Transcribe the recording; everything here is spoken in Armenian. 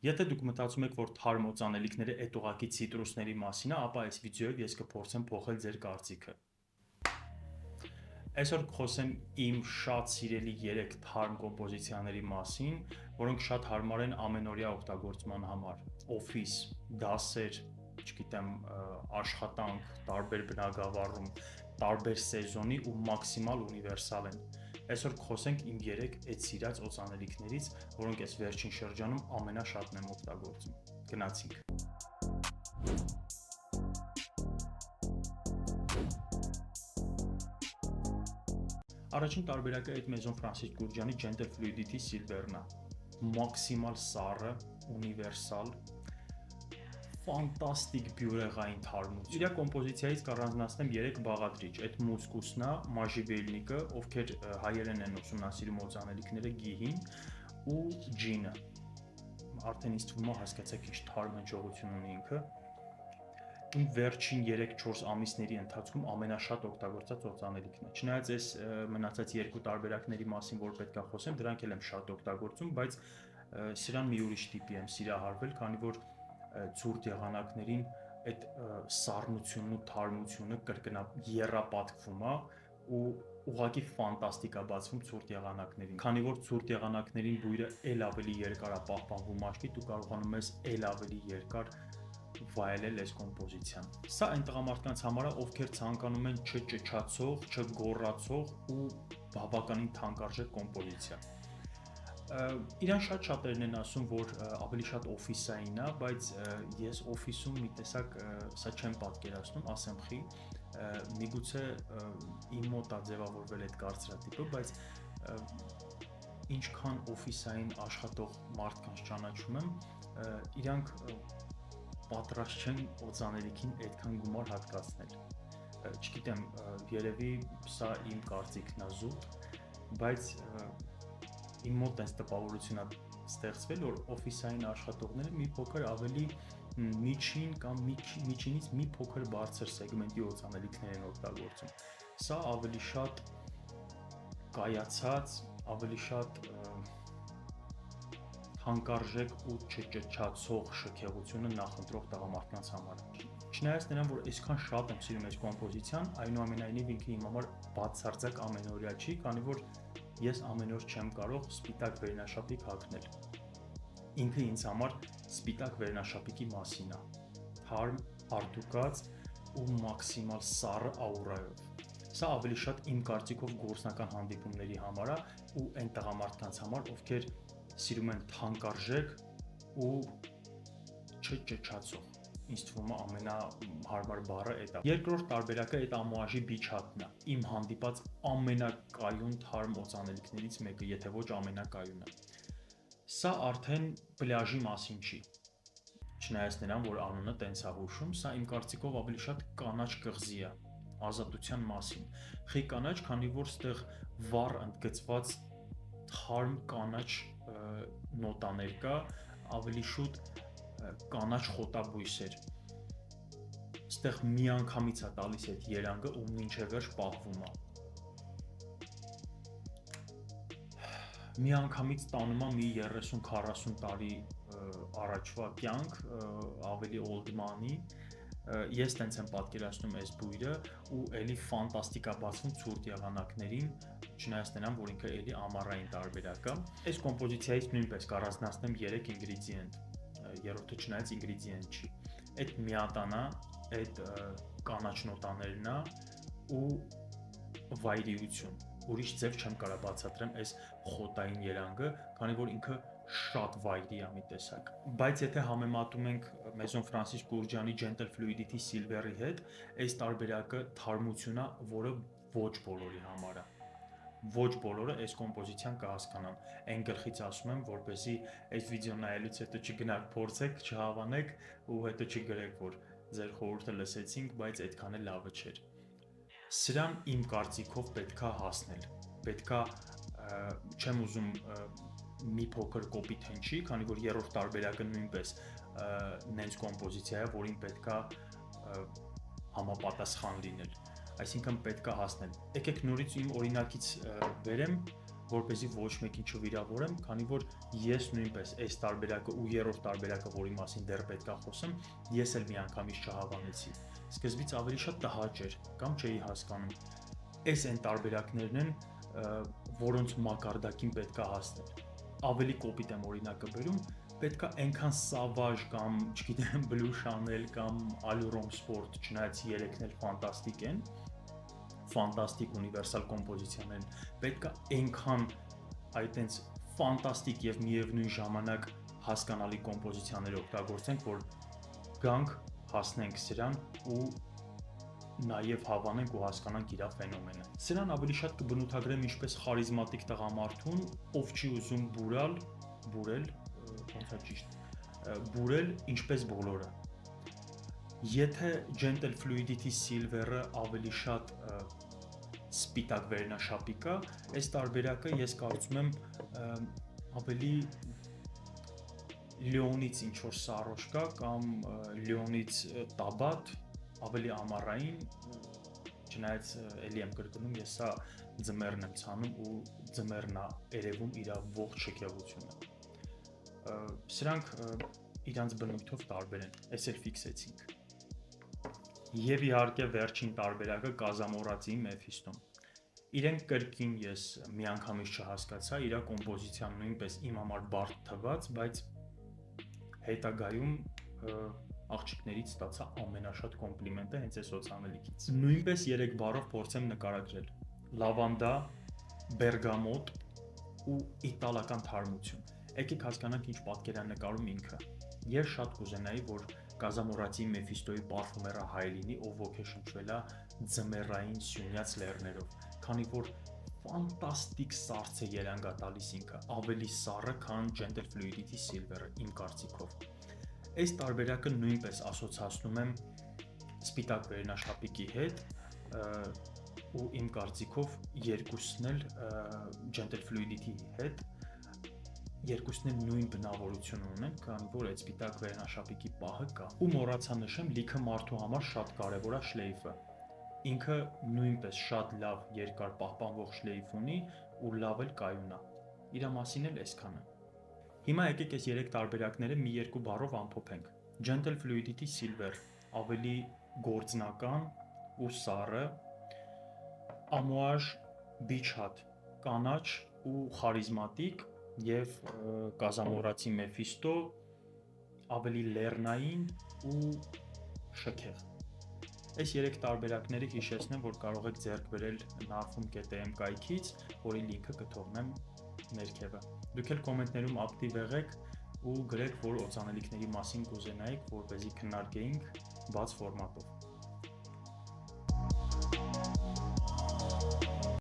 Եթե դուք մտածում եք, որ թարմ օծանելիքները այդ ուղակի ցիտրուսների մասին է, ապա այս վիդեոյով ես կփորձեմ փոխել ձեր կարծիքը։ Այսօր կխոսեմ իմ շատ սիրելի 3 թարմ կոմպոզիցիաների մասին, որոնք շատ հարմար են ամենօրյա օգտագործման համար։ Օֆիս, դասեր, չգիտեմ, աշխատանք, տարբեր բնագավառում, տարբեր սեզոնի ու մաքսիմալ ունիվերսալ են։ Այսօր կխոսենք իմ 3 այդ սիրած օծանելիքներից, որոնք ես վերջին շրջանում ամենաշատն եմ օգտագործում։ Գնացինք։ Առաջին տարբերակը այդ Maison Francis Kurkdjian-ի Gentle Fluidity Silver-ն է։ Մաքսիմալ սառը, ունիվերսալ, ֆանտաստիկ բյուրեղային թարմություն։ Իր կոմպոզիցիայից կառանձնացնեմ 3 բաղադրիչ։ Այդ մուսկուսն է, մաժիվելնիկը, ովքեր հայերեն են ուսումնասիրում օծանելիքները, գիհին ու ջինը։ Արդեն ինձ թվում է հասկացաք ինչ թարմ հնչողություն ունի ինքը։ Իմ վերջին 3-4 ամիսների ընթացքում ամենաշատ օգտագործած օծանելիքն է։ Չնայած այս մնացած 2 տարբերակների մասին, որ պետք է խոսեմ, դրանք էլ եմ շատ օգտագործում, բայց սրան մի ուրիշ տիպի եմ սիրահարվել, քանի որ ցուրտ եղանակներին այդ սառնությունն ու թարմությունը եռապատկվում է ու ուղղակի ֆանտաստիկ է բացվում ցուրտ եղանակներին։ Քանի որ ցուրտ եղանակներին բույրը ել ավելի երկար է պահպանվում աչքիդ, դու կարողանում ես ել ավելի երկար վայելել այս կոմպոզիցիան։ Սա այն տղամարդկանց համար է, ովքեր ցանկանում են չճչացող, չգոռացող ու բավականին թանկարժեք կոմպոզիցիա։ Իրան շատ-շատերն են ասում, որ ավելի շատ օֆիսային է, բայց ես օֆիսում մի տեսակ սա չեմ պատկերացնում, ասեմ խի, միգուցե իմ մոտ է ձևավորվել այդ կարծրատիպը, բայց ինչքան օֆիսային աշխատող մարդկանց ճանաչում եմ, իրանք պատրաստ չեն օծանելիքին այդքան գումար հատկացնել։ Չգիտեմ, երևի սա իմ կարծիքն է զուտ, բայց իմ մոտ այս տպավորություն է ստեղծվել, որ օֆիսային աշխատողները մի փոքր ավելի միջին կամ միջինից մի փոքր բարձր սեգմենտի օծանելիքներ են օգտագործում։ Սա ավելի շատ կայացած, ավելի շատ թանկարժեք ու չճչացող շքեղությունը նախընտրող տղամարդկանց համար։ Չնայած նրան, որ այսքան շատ եմ սիրում այս կոմպոզիցիան, այնուամենայնիվ ինքը իմ համար բացարձակ ամենօրյա չի, քանի որ ես ամեն օր չեմ կարող սպիտակ վերնաշապիկ հագնել։ Ինքը ինձ համար սպիտակ վերնաշապիկի մասին է։ Թարմ, արդուկած ու մաքսիմալ սառը աուրայով։ Սա ավելի շատ իմ կարծիքով գործնական հանդիպումների համար է ու այն տղամարդկանց համար, ովքեր սիրում են թանկարժեք ու չճչացող։ Ինձ թվում է ամենահարմար բառը այդ է։ Երկրորդ տարբերակը այդ Amouage-ի Beach Hat-ն է։ Իմ հանդիպած ամենակայուն թարմ օծանելիքներից մեկը, եթե ոչ ամենակայունը։ Սա արդեն պլաժի մասին չի։ Չնայած նրան, որ անունը տենց է հուշում, սա իմ կարծիքով ավելի շատ կանաչ կղզի է, ազատության մասին։ Խի կանաչ, քանի որ ստեղ վառ ընդգծված թարմ կանաչ նոտաներ կա, ավելի շուտ կանաչ խոտաբույսեր։ Ստեղ միանգամից է տալիս այդ երանգը ու մինչև վերջ պահվում է։ Միանգամից տանում է մի 30-40 տարի առաջվա կյանք, ավելի old money։ Ես տենց եմ պատկերացնում այս բույրը ու էլի ֆանտաստիկ է բացվում ցուրտ եղանակներին, չնայած նրան, որ ինքը էլի ամառային տարբերակ է։ Այս կոմպոզիցիայից նույնպես կառանձնացնեմ 3 ինգրեդիենտ, երրորդը չնայած ինգրեդիենտ չի։ Այդ միատանա, այդ կանաչ նոտաներն է ու վայրիություն։ Ուրիշ ձև չեմ կարող բացատրեմ այս խոտային երանգը, քանի որ ինքը շատ վայրի է մի տեսակ։ Բայց եթե համեմատում ենք Maison Francis Kurkdjian-ի Gentle Fluidity Silver-ի հետ, այս տարբերակը թարմություն է, որը ոչ բոլորի համար է։ Ոչ բոլորը այս կոմպոզիցիան կհասկանան։ Այն գլխից ասում եմ, որպեսզի այս վիդեոն նայելուց հետո չգնաք փորձեք, չհավանեք ու հետո չգրեք, որ ձեր խորհուրդը լսեցինք, բայց այդքան էլ լավը չէր։ Սրան իմ կարծիքով պետքա հասնել։ Պետքա չեմ ուզում մի փոքր կոպիտ հնչի, քանի որ երրորդ տարբերակը նույնպես նենց կոմպոզիցիա է, որին պետքա համապատասխան լինել։ Այսինքն պետքա հասնել։ Եկեք նորից իմ օրինակից բերեմ, որպեսզի ոչ մեկին չվիրավորեմ, քանի որ ես նույնպես այս տարբերակը ու երրորդ տարբերակը, որի մասին դեռ պետք է խոսեմ, ես էլ միանգամից չհավանեցի։ Սկզբից ավելի շատ տհաճ էր, կամ չէի հասկանում։ Այս այն տարբերակներն են, որոնց մակարդակին պետք է հասնել։ Ավելի կոպիտ եմ օրինակը բերում, պետք է այնքան սավաժ կամ, չգիտեմ, բլու շանել կամ ալյուրոմ սպորտ, չնայած երեքն էլ ֆանտաստիկ են, ֆանտաստիկ ունիվերսալ կոմպոզիցիաներ են, պետք է այնքան այտենց ֆանտաստիկ եւ միևնույն ժամանակ հասկանալի կոմպոզիցիաներ օգտագործենք, որ գանք հասնենք սրան ու նաև հավանենք ու հասկանանք իր ֆենոմենը։ Սրան ավելի շատ կբնութագրեմ ինչպես խարիզմատիկ տղամարդուն, ով չի ուզում բուրել, ոնց է ճիշտ, բուրել ինչպես բոլորը։ Եթե Gentle Fluidity Silver-ը ավելի շատ սպիտակ վերնաշապիկ է, այս տարբերակը ես կարծում եմ ավելի լյոնից ինչ-որ սարոշկա կամ լյոնից տաբատ, ավելի ամառային, չնայած էլի եմ կրկնում, ես սա ձմեռն եմ ցանում ու ձմեռն է երևում իր ողջ շքեղությունը։ Սրանք իրանց բնույթով տարբեր են, այս էլ ֆիքսեցինք։ Եվ իհարկե վերջին տարբերակը կազամորածի Մեֆիստոն։ Իրեն կրկին ես միանգամից չհասկացա, իր կոմպոզիցիան նույնպես իմ համար բարդ թվաց, բայց հետագայում աղջիկներից ստացա ամենաշատ կոմպլիմենտը հենց այս օծանելիքից։ Նույնպես 3 բառով փորձեմ նկարագրել. լավանդա, բերգամոտ ու իտալական թարմություն։ Եկեք հասկանանք ինչ պատկեր է նկարում ինքը։ Ես շատ կուզենայի, որ Կազամորածի Մեֆիստոյի պարֆումերը հայ լինի, ով ոգեշնչվել է ձմեռային սյունյաց լեռներով, քանի որ ֆանտաստիկ սառց է երանգ է տալիս ինքը, ավելի սառը, քան Gentle Fluidity Silver-ը, իմ կարծիքով։ Այս տարբերակը նույնպես ասոցացնում եմ սպիտակ վերնաշապիկի հետ, ու իմ կարծիքով երկուսն էլ Gentle Fluidity-ի հետ երկուսն էլ նույն բնավորություն ունեն, քանի որ այդ սպիտակ վերնաշապիկի պահը կա։ Ու մոռացա նշեմ, լիքը մարդու համար շատ կարևոր է շլեյֆը։ Ինքը նույնպես շատ լավ երկար պահպանվող շլեյֆ ունի ու լավ էլ կայուն է։ Իր մասին էլ այսքանը։ Հիմա եկեք այս 3 տարբերակները մի երկու բառով ամփոփենք։ Gentle Fluidity Silver ավելի գործնական ու սառը, Amouage Beach Hat կանաչ ու խարիզմատիկ եւ Կազամորածի Մեֆիստո ավելի լեռնային ու շքեղ։ Այս 3 տարբերակները հիշեցնեմ, որ կարող եք ձեռք բերել narfum.am կայքից, որի լինքը կթողնեմ ներքևը։ Դուք էլ կոմենտներում ակտիվ եղեք ու գրեք, որ օծանելիքների մասին կուզենայիք, որպեսզի քննարկեինք բաց ֆորմատով։